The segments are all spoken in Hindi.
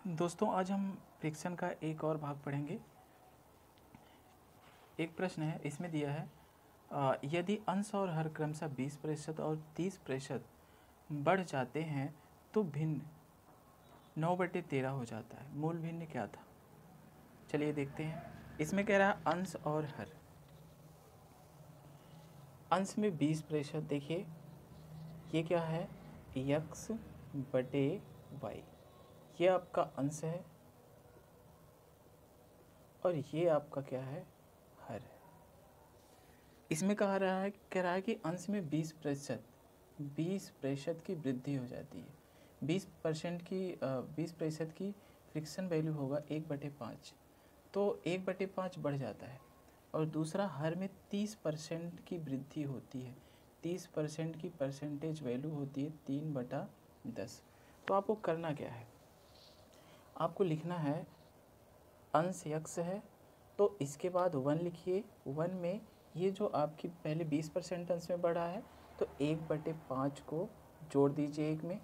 दोस्तों आज हम फ्रिक्शन का एक और भाग पढ़ेंगे। एक प्रश्न है, इसमें दिया है यदि अंश और हर क्रमशः 20% और 30% बढ़ जाते हैं तो भिन्न 9/13 हो जाता है। मूल भिन्न क्या था? चलिए देखते हैं। इसमें कह रहा है अंश और हर। अंश में 20%, देखिए ये क्या है, x/y, ये आपका अंश है और ये आपका क्या है, हर है। इसमें कह रहा है कि अंश में 20% की वृद्धि हो जाती है। 20% की फ्रिक्शन वैल्यू होगा 1/5, तो 1/5 बढ़ जाता है। और दूसरा हर में 30% की वृद्धि होती है। 30% की परसेंटेज वैल्यू होती है 3/10। तो आपको करना क्या है, आपको लिखना है अंश x है तो इसके बाद 1 लिखिए। 1 में ये जो आपकी पहले 20% अंश में बढ़ा है तो 1/5 को जोड़ दीजिए 1 में।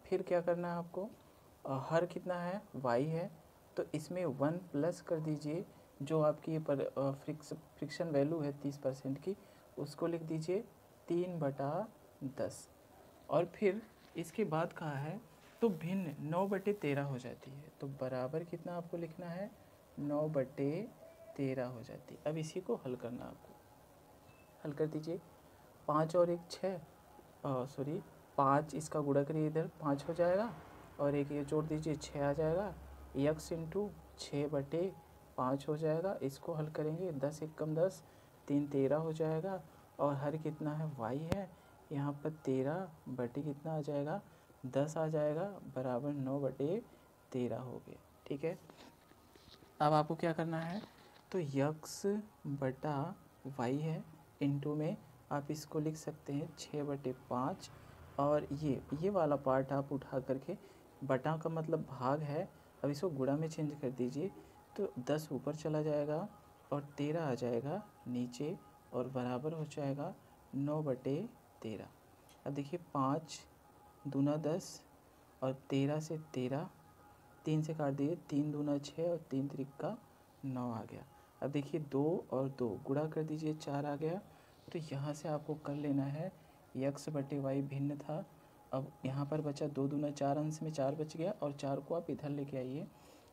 फिर क्या करना है आपको, हर कितना है, y है, तो इसमें 1 प्लस कर दीजिए जो आपकी ये फ्रिक्शन वैल्यू है 30% की, उसको लिख दीजिए 3/10। और फिर इसके बाद कहा है तो भिन्न 9/13 हो जाती है। तो बराबर कितना आपको लिखना है, 9/13 हो जाती है। अब इसी को हल करना, आपको हल कर दीजिए। 5 और 1 6, 5 इसका गुणा करिए, इधर 5 हो जाएगा और एक ये जोड़ दीजिए 6 आ जाएगा। x इंटू 6/5 हो जाएगा। इसको हल करेंगे, 10 1 कम 10, 3 13 हो जाएगा। और हर कितना है, y है, यहाँ पर 13 कितना आ जाएगा, 10 आ जाएगा, बराबर 9/13 हो गया। ठीक है, अब आपको क्या करना है, तो x/y है, इंटू में आप इसको लिख सकते हैं 6/5। और ये वाला पार्ट आप उठा करके, बटा का मतलब भाग है, अब इसको गुणा में चेंज कर दीजिए। तो 10 ऊपर चला जाएगा और 13 आ जाएगा नीचे और बराबर हो जाएगा 9/13। अब देखिए 5 दूना 10 और 13 से 13, 3 से काट दिए, 3 दूना 6 और 3 त्रिका 9 आ गया। अब देखिए 2 और 2 गुणा कर दीजिए, 4 आ गया। तो यहाँ से आपको कर लेना है, x/y भिन्न था। अब यहाँ पर बचा 2 दूना 4, अंश में 4 बच गया और 4 को आप इधर लेके आइए।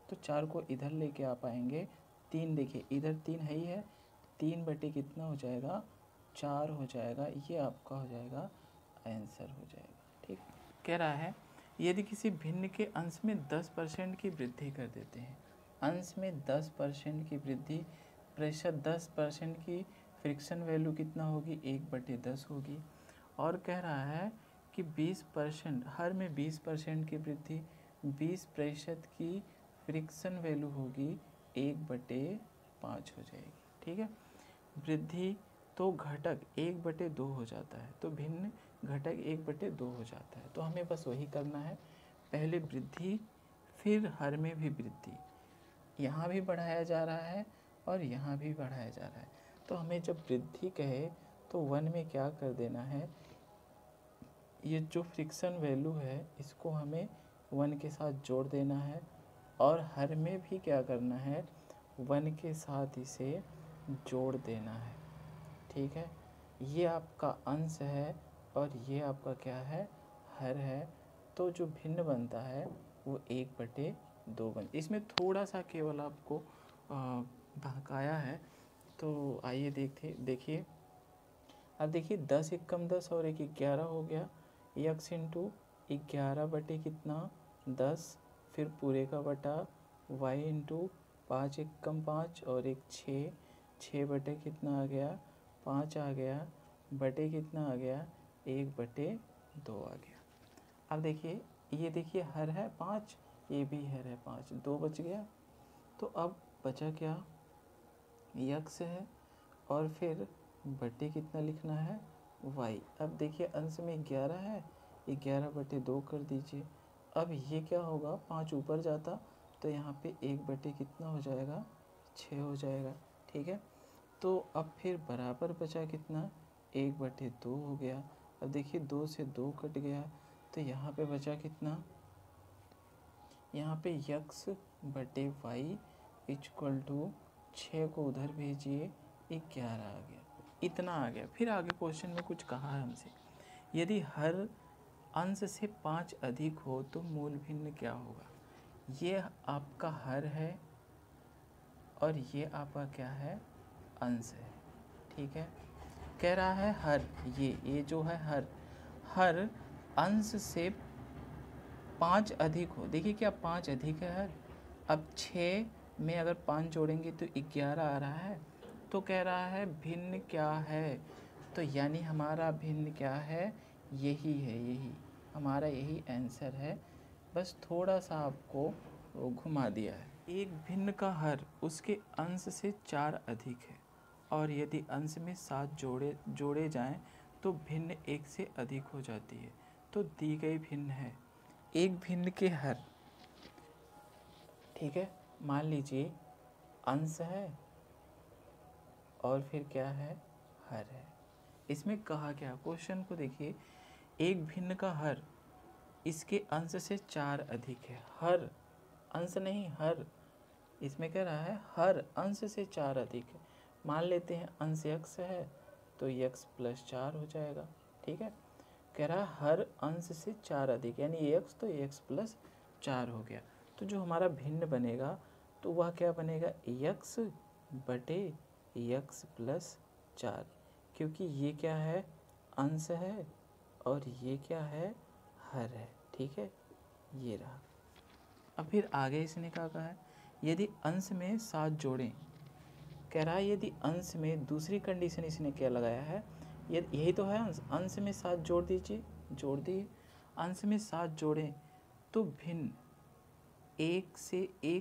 तो 4 को इधर लेके आ पाएंगे, 3 देखिए इधर 3 है ही है, 3 कितना हो जाएगा, 4 हो जाएगा। ये आपका हो जाएगा, आंसर हो जाएगा। ठीक, कह रहा है यदि किसी भिन्न के अंश में 10% की वृद्धि कर देते हैं, अंश में 10% की वृद्धि, प्रतिशत 10% की फ्रिक्शन वैल्यू कितना होगी, 1/10 होगी। और कह रहा है कि 20%, हर में 20% की वृद्धि, 20% की फ्रिक्शन वैल्यू होगी 1/5 हो जाएगी। ठीक है, वृद्धि तो घटक 1/2 हो जाता है, तो भिन्न घटक 1/2 हो जाता है। तो हमें बस वही करना है, पहले वृद्धि फिर हर में भी वृद्धि, यहाँ भी बढ़ाया जा रहा है और यहाँ भी बढ़ाया जा रहा है। तो हमें जब वृद्धि कहे तो 1 में क्या कर देना है, ये जो फ्रिक्शन वैल्यू है इसको हमें 1 के साथ जोड़ देना है। और हर में भी क्या करना है, 1 के साथ इसे जोड़ देना है। ठीक है, ये आपका अंश है और ये आपका क्या है, हर है। तो जो भिन्न बनता है वो 1/2 बन। इसमें थोड़ा सा केवल आपको बहकाया है, तो आइए देखिए। अब देखिए 10 1 कम 10 और 1 11 हो गया। x इंटू 11 कितना, 10, फिर पूरे का बटा y इंटू 5 1 कम 5 और 1 6, 6 कितना आ गया, 5 आ गया, बटे कितना आ गया, 1/2 आ गया। अब देखिए ये देखिए हर है 5, ये भी हर है 5, 2 बच गया। तो अब बचा क्या, x है और फिर बटे कितना लिखना है, y। अब देखिए अंश में 11 है, 11/2 कर दीजिए। अब ये क्या होगा, 5 ऊपर जाता तो यहाँ पे 1 कितना हो जाएगा, 6 हो जाएगा। ठीक है, तो अब फिर बराबर बचा कितना, 1/2 हो गया। अब देखिए 2 से 2 कट गया तो यहाँ पे बचा कितना, यहाँ पे यक्स बटे वाई इक्वल टू 6 को उधर भेजिए 11 आ गया, इतना आ गया। फिर आगे क्वेश्चन में कुछ कहा है हमसे, यदि हर अंश से 5 अधिक हो तो मूल भिन्न क्या होगा। ये आपका हर है और ये आपका क्या है, अंश है, ठीक है। कह रहा है हर, ये जो है हर अंश से 5 अधिक हो। देखिए क्या 5 अधिक है हर, अब 6 में अगर 5 जोड़ेंगे तो 11 आ रहा है। तो कह रहा है भिन्न क्या है, तो यानी हमारा भिन्न क्या है, यही है, यही हमारा यही आंसर है। बस थोड़ा सा आपको घुमा दिया है। एक भिन्न का हर उसके अंश से 4 अधिक है और यदि अंश में 7 जोड़े जाएं तो भिन्न 1 से अधिक हो जाती है, तो दी गई भिन्न है। एक भिन्न के हर, ठीक है, मान लीजिए अंश है और फिर क्या है, हर है। इसमें कहा क्या, क्वेश्चन को देखिए, एक भिन्न का हर इसके अंश से 4 अधिक है। हर, अंश नहीं हर, इसमें कह रहा है हर अंश से 4 अधिक है। मान लेते हैं अंश x है तो x प्लस 4 हो जाएगा, ठीक है। कह रहा है हर अंश से 4 अधिक, यानी x तो x प्लस 4 हो गया। तो जो हमारा भिन्न बनेगा तो वह क्या बनेगा, x बटे x प्लस 4, क्योंकि ये क्या है, अंश है और ये क्या है, हर है, ठीक है, ये रहा। अब फिर आगे इसने क्या कहा है, यदि अंश में 7 जोड़ें, कह रहा है यदि अंश में, दूसरी कंडीशन इसने क्या लगाया है, यही तो है अंश में 7 जोड़ दीजिए, जोड़ दिए, अंश में 7 जोड़ें तो भिन्न 1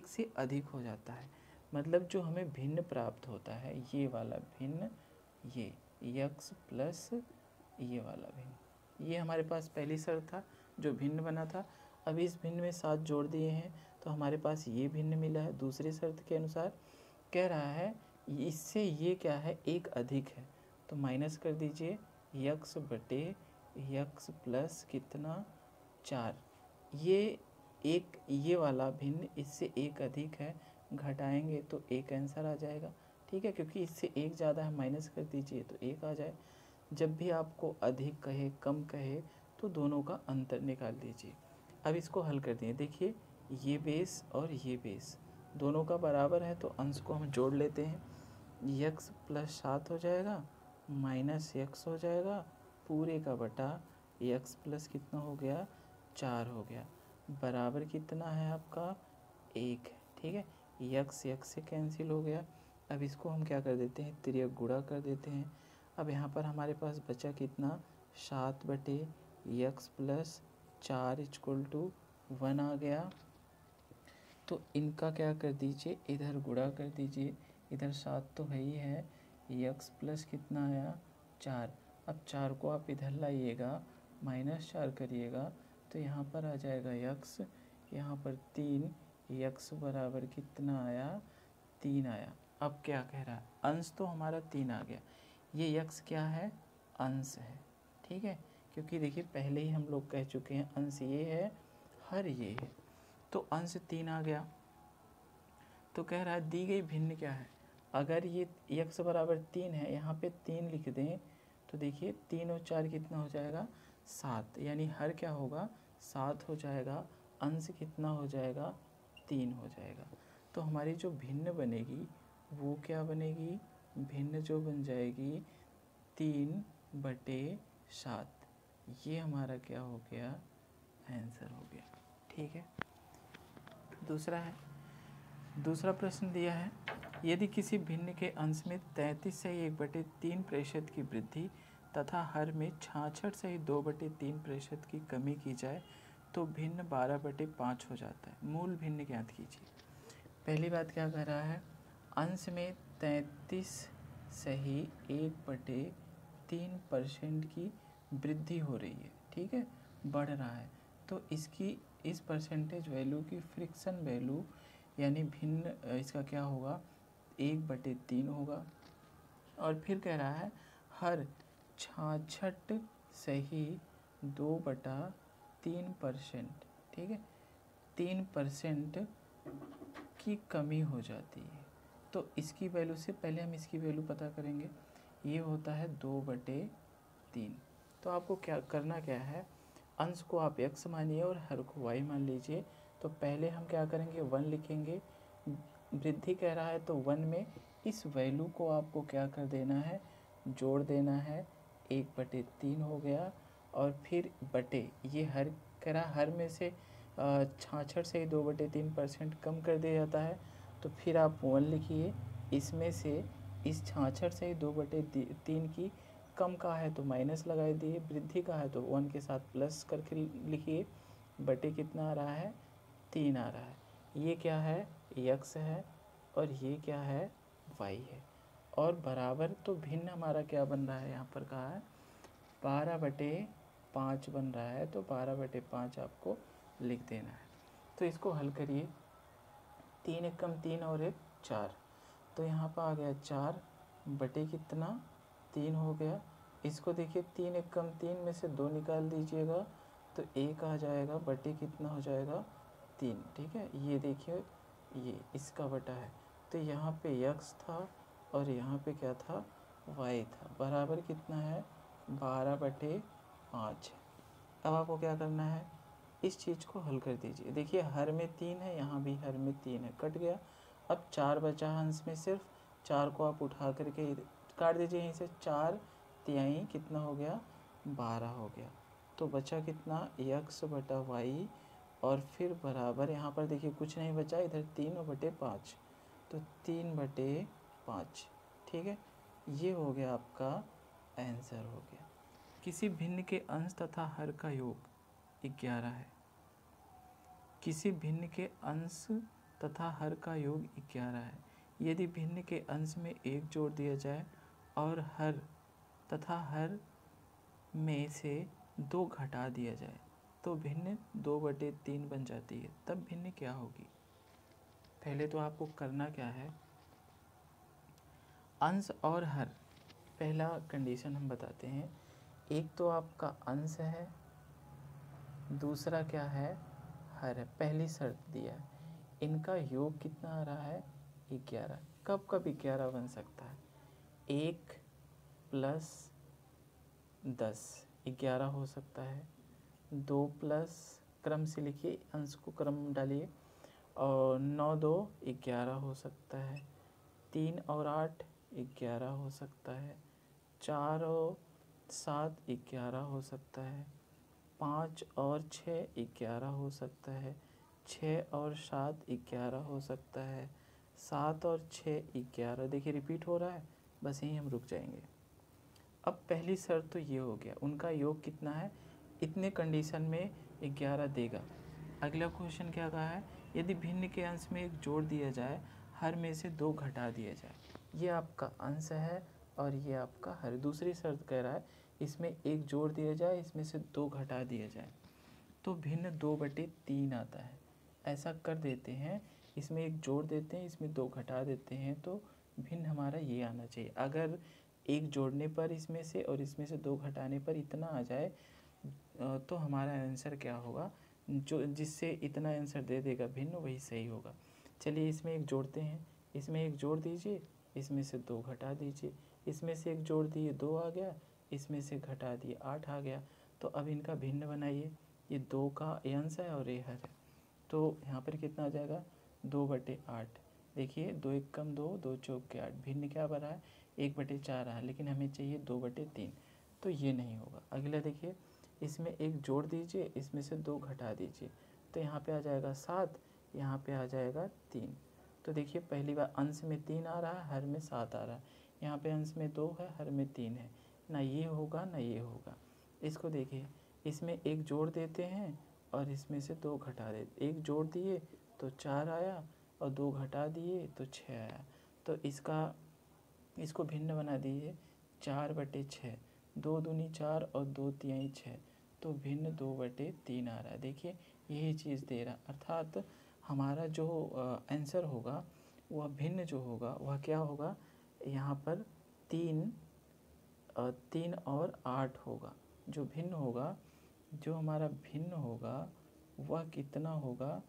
से अधिक हो जाता है। मतलब जो हमें भिन्न प्राप्त होता है, ये वाला भिन्न, ये यक्स प्लस ये वाला भिन्न, ये हमारे पास पहली शर्त था जो भिन्न बना था। अब इस भिन्न में 7 जोड़ दिए हैं तो हमारे पास ये भिन्न मिला है दूसरी शर्त के अनुसार। कह रहा है इससे ये क्या है, एक अधिक है, तो माइनस कर दीजिए यक्स बटे यक्स प्लस कितना 4। ये वाला भिन्न इससे एक अधिक है, घटाएंगे तो एक आंसर आ जाएगा, ठीक है, क्योंकि इससे एक ज़्यादा है, माइनस कर दीजिए तो एक आ जाए। जब भी आपको अधिक कहे कम कहे तो दोनों का अंतर निकाल दीजिए। अब इसको हल कर दिए, देखिए ये बेस और ये बेस दोनों का बराबर है तो अंश को हम जोड़ लेते हैं, यक्स प्लस 7 हो जाएगा माइनस यक्स हो जाएगा पूरे का बटा यक्स प्लस कितना हो गया, 4 हो गया, बराबर कितना है आपका 1, ठीक है। यक्स यक्स से कैंसिल हो गया। अब इसको हम क्या कर देते हैं, तिर्यक गुणा कर देते हैं। अब यहाँ पर हमारे पास बचा कितना, 7 बटे यक्स प्लस 4 इक्वल टू 1 आ गया। तो इनका क्या कर दीजिए, इधर गुणा कर दीजिए, इधर 7 तो है ही है, यक्स प्लस कितना आया 4। अब 4 को आप इधर लाइएगा, -4 करिएगा तो यहाँ पर आ जाएगा यक्स, यहाँ पर 3, यक्स बराबर कितना आया, 3 आया। अब क्या कह रहा है, अंश तो हमारा 3 आ गया, ये यक्स क्या है, अंश है, ठीक है, क्योंकि देखिए पहले ही हम लोग कह चुके हैं अंश ये है, हर ये है, तो अंश 3 आ गया। तो कह रहा है दी गई भिन्न क्या है, अगर ये यक्स बराबर 3 है, यहाँ पे 3 लिख दें तो देखिए 3 और 4 कितना हो जाएगा 7, यानी हर क्या होगा 7 हो जाएगा, अंश कितना हो जाएगा 3 हो जाएगा। तो हमारी जो भिन्न बनेगी वो क्या बनेगी, भिन्न जो बन जाएगी 3 बटे 7, ये हमारा क्या हो गया, आंसर हो गया, ठीक है। दूसरा प्रश्न दिया है, यदि किसी भिन्न के अंश में 33 से 1/3% की वृद्धि तथा हर में 66 से 2/3% की कमी की जाए तो भिन्न 12/5 हो जाता है। मूल भिन्न ज्ञात कीजिए। पहली बात क्या कह रहा है, अंश में 33 से 1/3% की वृद्धि हो रही है, ठीक है, बढ़ रहा है, तो इस परसेंटेज वैल्यू की फ्रिक्शन वैल्यू यानी भिन्न इसका क्या होगा, 1/3 होगा। और फिर कह रहा है हर 66 से 2/3%, ठीक है, 3% की कमी हो जाती है। तो इसकी वैल्यू से पहले हम इसकी वैल्यू पता करेंगे। ये होता है 2/3। तो आपको क्या करना क्या है, अंश को आप x मानिए और हर को y मान लीजिए। तो पहले हम क्या करेंगे, 1 लिखेंगे। वृद्धि कह रहा है तो 1 में इस वैल्यू को आपको क्या कर देना है, जोड़ देना है। 1/3 हो गया। और फिर बटे ये हर कह रहा, हर में से 66 से ही 2/3% कम कर दिया जाता है। तो फिर आप 1 लिखिए। इसमें से इस 66 से ही 2/3 की कम का है तो माइनस लगाई दिए, वृद्धि का है तो 1 के साथ प्लस करके लिखिए। बटे कितना आ रहा है, 3 आ रहा है। ये क्या है, x है और ये क्या है, y है। और बराबर तो भिन्न हमारा क्या बन रहा है, यहाँ पर कहा है 12/5 बन रहा है। तो 12/5 आपको लिख देना है। तो इसको हल करिए। 3 एकम 3 और 1 4। तो यहाँ पर आ गया 4 बटे कितना, 3 हो गया। इसको देखिए 3 एकम 3 में से 2 निकाल दीजिएगा तो 1 आ जाएगा, बटे कितना हो जाएगा, 3। ठीक है, ये देखिए ये इसका बटा है। तो यहाँ पे x था और यहाँ पे क्या था, y था। बराबर कितना है, 12/5। अब आपको क्या करना है, इस चीज़ को हल कर दीजिए। देखिए हर में 3 है, यहाँ भी हर में 3 है, कट गया। अब 4 बचा अंश में, सिर्फ 4 को आप उठा करके काट दीजिए यहीं से। 4 कितना हो गया, 12 हो गया। तो बचा कितना, x/y। और फिर बराबर यहाँ पर देखिए कुछ नहीं बचा, इधर 3/5। तो 3/5। ठीक है, ये हो गया आपका आंसर हो गया। किसी भिन्न के अंश तथा हर का योग 11 है। किसी भिन्न के अंश तथा हर का योग 11 है। यदि भिन्न के अंश में 1 जोड़ दिया जाए और हर तथा हर में से 2 घटा दिया जाए तो भिन्न 2/3 बन जाती है। तब भिन्न क्या होगी। पहले तो आपको करना क्या है, अंश और हर, पहला कंडीशन हम बताते हैं। एक तो आपका अंश है, दूसरा क्या है, हर है। पहली शर्त दिया है, इनका योग कितना आ रहा है, 11। कब कब 11 बन सकता है, 1 + 10 11 हो सकता है। 2 प्लस, क्रम से लिखिए, अंश को क्रम डालिए, और 9 2 11 हो सकता है। 3 और 8 11 हो सकता है। 4 और 7 11 हो सकता है। 5 और 6 11 हो सकता है। 6 और 7 11 हो सकता है। 7 और 6 11। देखिए रिपीट हो रहा है, बस यहीं हम रुक जाएंगे। अब पहली शर्त तो ये हो गया, उनका योग कितना है, इतने कंडीशन में 11 देगा। अगला क्वेश्चन क्या कहा है, यदि भिन्न के अंश में 1 जोड़ दिया जाए, हर में से 2 घटा दिया जाए। ये आपका अंश है और ये आपका हर। दूसरी शर्त कह रहा है इसमें 1 जोड़ दिया जाए, इसमें से 2 घटा दिया जाए तो भिन्न 2/3 आता है। ऐसा कर देते हैं, इसमें 1 जोड़ देते हैं, इसमें 2 घटा देते हैं, तो भिन्न हमारा ये आना चाहिए। अगर 1 जोड़ने पर इसमें से और इसमें से 2 घटाने पर इतना आ जाए तो हमारा आंसर क्या होगा, जो जिससे इतना आंसर दे देगा भिन्न, वही सही होगा। चलिए इसमें 1 जोड़ते हैं, इसमें 1 जोड़ दीजिए, इसमें से 2 घटा दीजिए। इसमें से 1 जोड़ दिए, 2 आ गया, इसमें से घटा दिए, 8 आ गया। तो अब इनका भिन्न बनाइए। ये 2 का अंश है और ये हर है, तो यहाँ पर कितना आ जाएगा, 2/8। देखिए 2 1 कम 2, 2 चौक के 8। भिन्न क्या बना है, 1/4 है, लेकिन हमें चाहिए 2/3, तो ये नहीं होगा। अगला देखिए, इसमें 1 जोड़ दीजिए, इसमें से 2 घटा दीजिए, तो यहाँ पे आ जाएगा 7, यहाँ पे आ जाएगा 3। तो देखिए पहली बार अंश में 3 आ रहा है, हर में 7 आ रहा है। यहाँ पे अंश में 2 है, हर में 3 है, ना ये होगा ना ये होगा। इसको देखिए, इसमें 1 जोड़ देते हैं और इसमें से 2 घटा देते। 1 जोड़ दिए तो 4 आया और 2 घटा दिए तो 6 आया। तो इसको भिन्न बना दीजिए, 4/6। 2 दूनी 4 और 2 तिहाई 6, तो भिन्न 2/3 आ रहा है। देखिए यही चीज़ दे रहा, अर्थात हमारा जो आंसर होगा वह भिन्न जो होगा वह क्या होगा, यहाँ पर 3 और 8 होगा। जो भिन्न होगा, जो हमारा भिन्न होगा वह कितना होगा,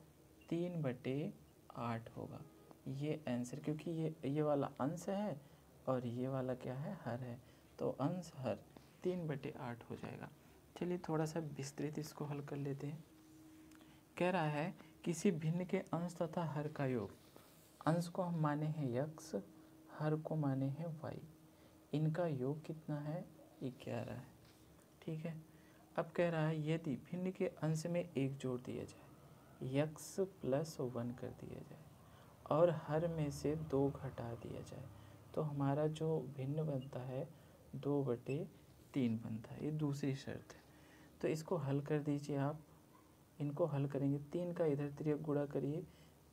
3/8 होगा ये आंसर, क्योंकि ये वाला अंश है और ये वाला क्या है, हर है, तो अंश हर 3/8 हो जाएगा। चलिए थोड़ा सा विस्तृत इसको हल कर लेते हैं। कह रहा है किसी भिन्न के अंश तथा हर का योग, अंश को हम माने हैं x, हर को माने हैं y, इनका योग कितना है, 11 है। ठीक है, अब कह रहा है यदि भिन्न के अंश में 1 जोड़ दिया जाए, x + 1 कर दिया जाए और हर में से 2 घटा दिया जाए, तो हमारा जो भिन्न बनता है 2/3 बनता है। ये दूसरी शर्त है। तो इसको हल कर दीजिए आप, इनको हल करेंगे, 3 का इधर तिर्यक गुणा करिए,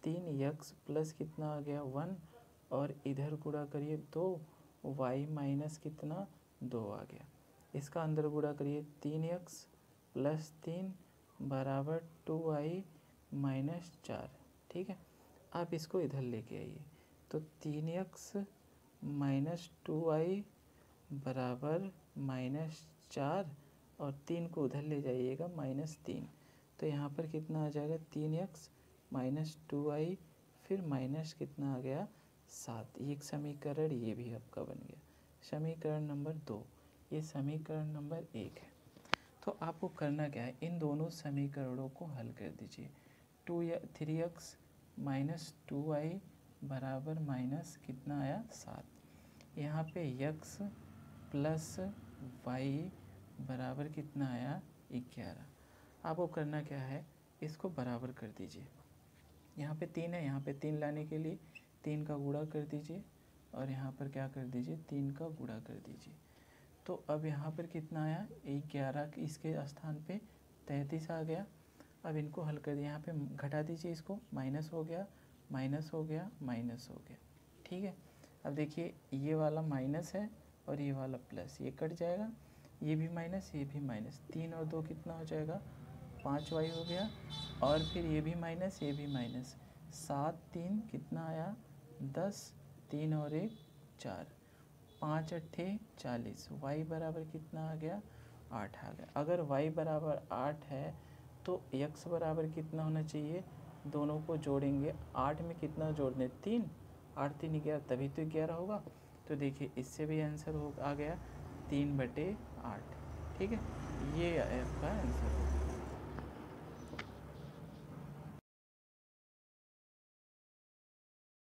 3x प्लस कितना आ गया 1, और इधर गुणा करिए 2y माइनस कितना 2 आ गया। इसका अंदर गुणा करिए, 3x + 3 बराबर 2y माइनस 4। ठीक है, आप इसको इधर लेके आइए, तो 3x माइनस 2y बराबर -4, और 3 को उधर ले जाइएगा -3, तो यहाँ पर कितना आ जाएगा 3x माइनस 2y, फिर माइनस कितना आ गया 7। ये एक समीकरण ये भी आपका बन गया, समीकरण नंबर 2। ये समीकरण नंबर 1 है। तो आपको करना क्या है, इन दोनों समीकरणों को हल कर दीजिए। 3x माइनस 2y बराबर माइनस कितना आया 7। यहाँ पे x प्लस y बराबर कितना आया 11। आपको करना क्या है, इसको बराबर कर दीजिए। यहाँ पे 3 है, यहाँ पे 3 लाने के लिए 3 का गुणा कर दीजिए, और यहाँ पर क्या कर दीजिए 3 का गुणा कर दीजिए। तो अब यहाँ पर कितना आया 11, इसके स्थान पे 33 आ गया। अब इनको हल कर दिए, यहाँ पे घटा दीजिए, इसको माइनस हो गया, माइनस हो गया, माइनस हो गया। ठीक है, अब देखिए ये वाला माइनस है और ये वाला प्लस, ये कट जाएगा, ये भी माइनस, ये भी माइनस, 3 और 2 कितना हो जाएगा 5y हो गया, और फिर ये भी माइनस, ये भी माइनस, 7 3 कितना आया 10, 3 और 1 4, 5 8 40, y बराबर कितना आ गया 8 आ गया। अगर y बराबर 8 है तो x बराबर कितना होना चाहिए, दोनों को जोड़ेंगे, 8 में कितना जोड़ दें 3, 8 3 11, तभी तो 11 होगा। तो देखिए इससे भी आंसर आ गया 3/8। ठीक है, ये आपका आंसर होगा।